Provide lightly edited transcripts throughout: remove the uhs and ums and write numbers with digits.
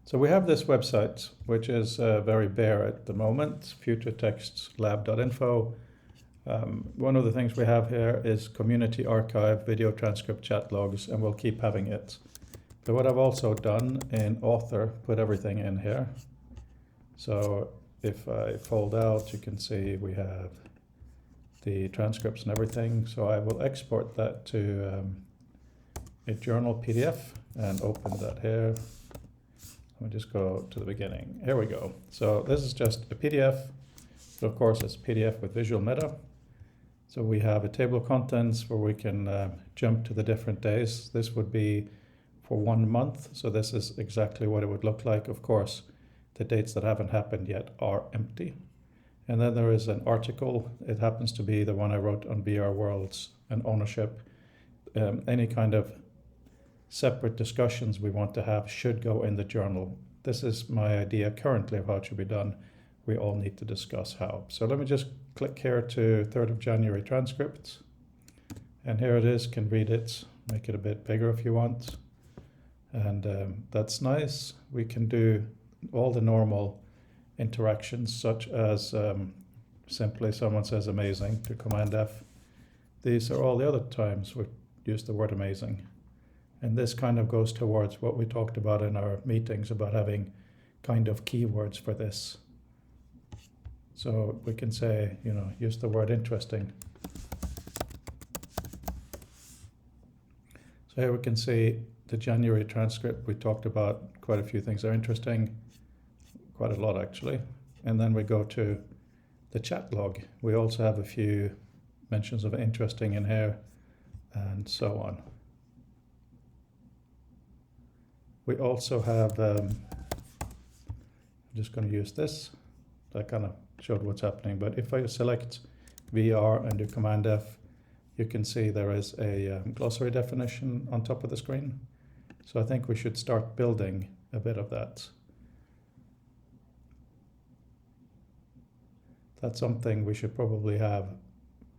So we have this website, which is very bare at the moment, futuretextlab.info. One of the things we have here is community archive, video transcript, chat logs, and we'll keep having it. But what I've also done in author, put everything in here. So if I fold out, you can see we have the transcripts and everything. So I will export that to a journal PDF and open that here. Let me just go to the beginning. Here we go. So this is just a PDF, but of course it's a PDF with visual meta. So we have a table of contents where we can jump to the different days. This would be for 1 month. So this is exactly what it would look like. Of course, the dates that haven't happened yet are empty. And then there is an article. It happens to be the one I wrote on VR worlds and ownership. Any kind of separate discussions we want to have should go in the journal. This is my idea currently of how it should be done. We all need to discuss how. So let me just click here to 3rd of January transcript. And here it is, can read it, make it a bit bigger if you want. And that's nice. We can do all the normal interactions, such as simply someone says amazing to Command F. These are all the other times we use the word amazing. And this kind of goes towards what we talked about in our meetings about having kind of keywords for this. So we can say, use the word interesting. So here we can see the January transcript. We talked about quite a few things that are interesting, quite a lot actually. And then we go to the chat log. We also have a few mentions of interesting in here and so on. We also have, I'm just going to use this. That kind of showed what's happening. But if I select VR and do Command F, you can see there is a glossary definition on top of the screen. So I think we should start building a bit of that. That's something we should probably have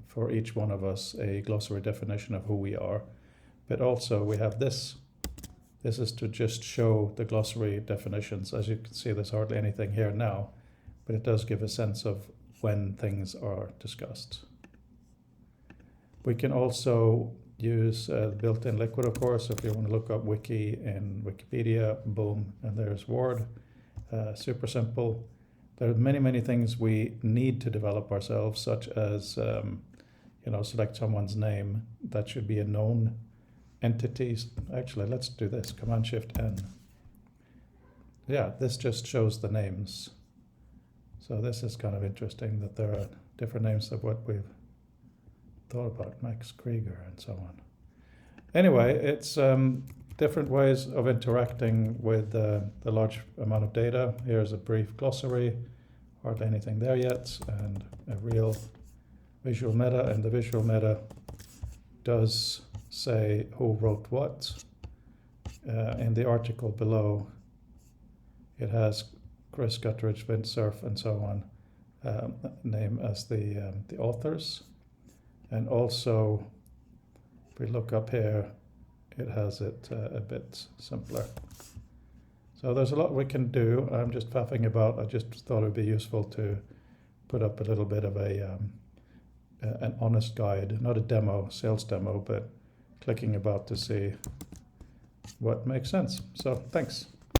for each one of us, a glossary definition of who we are. But also we have this. This is to just show the glossary definitions. As you can see, there's hardly anything here now, but it does give a sense of when things are discussed. We can also use built-in Liquid, of course. If you want to look up wiki in Wikipedia, boom, and there's Word. Super simple. There are many, many things we need to develop ourselves, such as, select someone's name. That should be a known entities. Actually, let's do this, Command-Shift-N. Yeah, this just shows the names. So this is kind of interesting that there are different names of what we've thought about, Max Krieger and so on. Anyway, it's different ways of interacting with the large amount of data. Here's a brief glossary, hardly anything there yet, and a real visual meta, and the visual meta does say who wrote what. In the article below, it has Chris Gutteridge, Vint Cerf, and so on, name as the authors. And also, if we look up here, it has it a bit simpler. So there's a lot we can do. I'm just faffing about. I just thought it would be useful to put up a little bit of an honest guide, not a demo, sales demo, but clicking about to see what makes sense. So thanks.